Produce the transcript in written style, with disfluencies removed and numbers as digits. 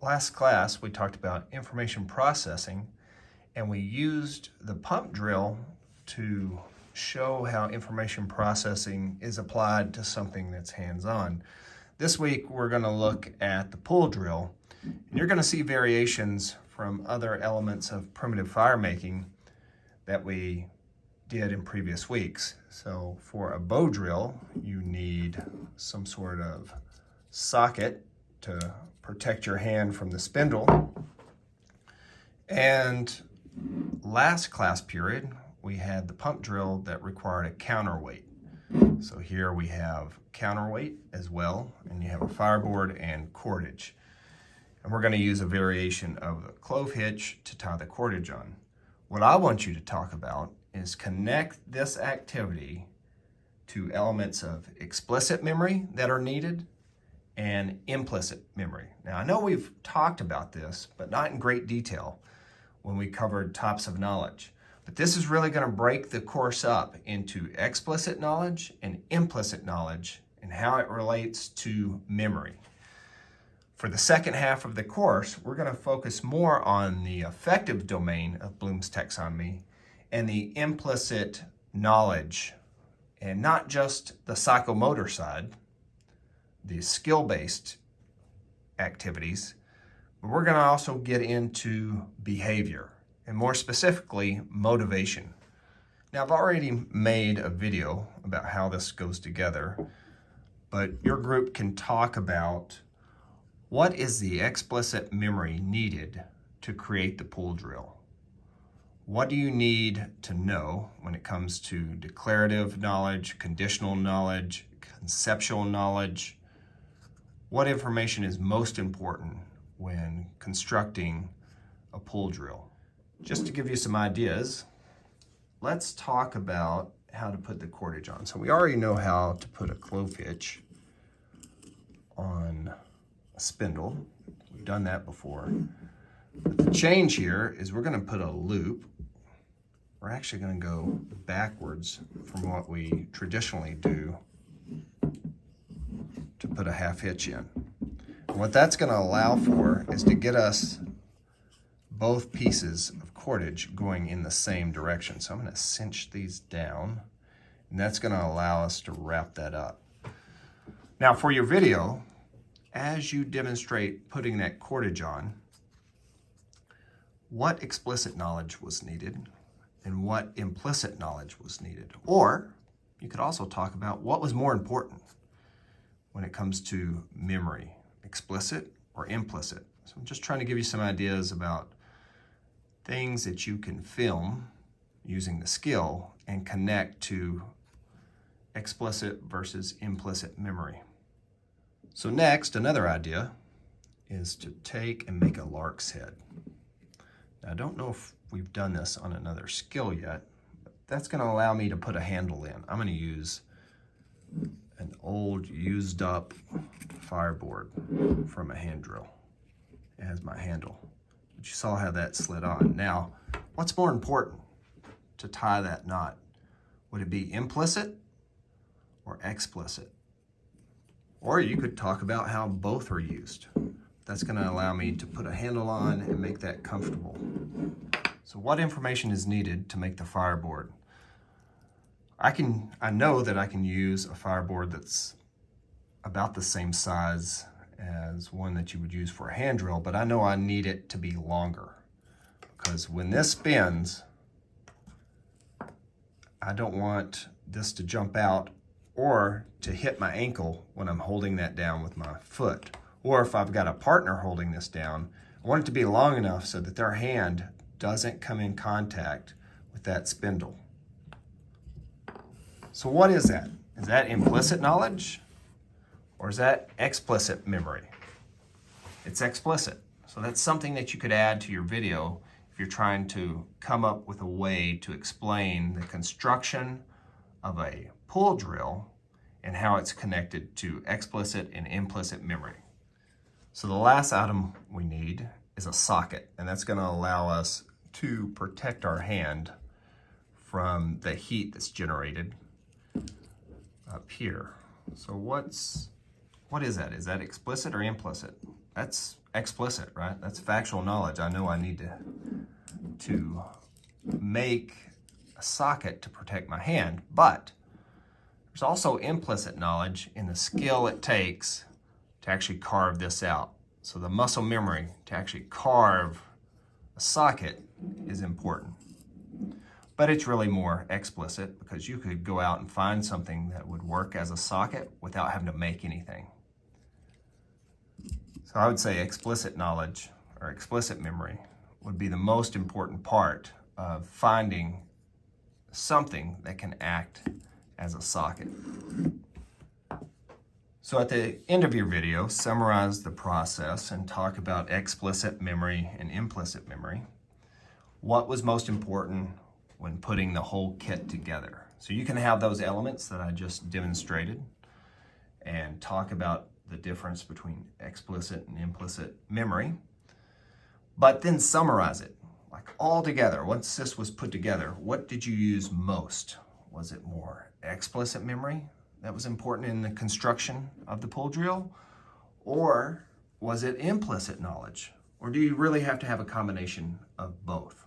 Last class, we talked about information processing, and we used the pump drill to show how information processing is applied to something that's hands-on. This week, we're going to look at the pull drill, and you're going to see variations from other elements of primitive fire making that we did in previous weeks. So for a bow drill, you need some sort of socket to protect your hand from the spindle. And last class period, we had the pump drill that required a counterweight. So here we have counterweight as well, and you have a fireboard and cordage. And we're going to use a variation of a clove hitch to tie the cordage on. What I want you to talk about is connect this activity to elements of explicit memory that are needed and implicit memory. Now, I know we've talked about this, but not in great detail when we covered tops of knowledge. But this is really going to break the course up into explicit knowledge and implicit knowledge and how it relates to memory. For the second half of the course, we're going to focus more on the affective domain of Bloom's taxonomy and the implicit knowledge, and not just the psychomotor side, the skill-based activities, but we're going to also get into behavior, and more specifically, motivation. Now, I've already made a video about how this goes together, but your group can talk about what is the explicit memory needed to create the pull drill. What do you need to know when it comes to declarative knowledge, conditional knowledge, conceptual knowledge? What information is most important when constructing a pull drill? Just to give you some ideas, let's talk about how to put the cordage on. So we already know how to put a clove hitch on a spindle. We've done that before. But the change here is we're going to put a loop. We're actually going to go backwards from what we traditionally do to put a half hitch in. And what that's going to allow for is to get us both pieces of cordage going in the same direction. So I'm going to cinch these down, and that's going to allow us to wrap that up. Now for your video, as you demonstrate putting that cordage on, what explicit knowledge was needed and what implicit knowledge was needed? Or you could also talk about what was more important when it comes to memory, explicit or implicit. So I'm just trying to give you some ideas about things that you can film using the skill and connect to explicit versus implicit memory. So next, another idea is to take and make a lark's head. Now, I don't know if we've done this on another skill yet, but that's going to allow me to put a handle in. I'm going to use an old used up fireboard from a hand drill. It has my handle, but you saw how that slid on. Now, what's more important to tie that knot? Would it be implicit or explicit? Or you could talk about how both are used. That's going to allow me to put a handle on and make that comfortable. So what information is needed to make the fireboard? I know that I can use a fireboard that's about the same size as one that you would use for a hand drill, but I know I need it to be longer, because when this spins, I don't want this to jump out or to hit my ankle when I'm holding that down with my foot. Or if I've got a partner holding this down, I want it to be long enough so that their hand doesn't come in contact with that spindle. So what is that? Is that implicit knowledge or is that explicit memory? It's explicit. So that's something that you could add to your video if you're trying to come up with a way to explain the construction of a pull drill and how it's connected to explicit and implicit memory. So the last item we need is a socket, and that's going to allow us to protect our hand from the heat that's generated up here. So what's What is that? Is that explicit or implicit? That's explicit, right? That's factual knowledge. I know I need to make a socket to protect my hand, but there's also implicit knowledge in the skill it takes to actually carve this out. So the muscle memory to actually carve a socket is important. But it's really more explicit because you could go out and find something that would work as a socket without having to make anything. So I would say explicit knowledge or explicit memory would be the most important part of finding something that can act as a socket. So at the end of your video, summarize the process and talk about explicit memory and implicit memory. What was most important when putting the whole kit together? So you can have those elements that I just demonstrated and talk about the difference between explicit and implicit memory, but then summarize it, like all together. Once this was put together, what did you use most? Was it more explicit memory that was important in the construction of the pull drill? Or was it implicit knowledge? Or do you really have to have a combination of both?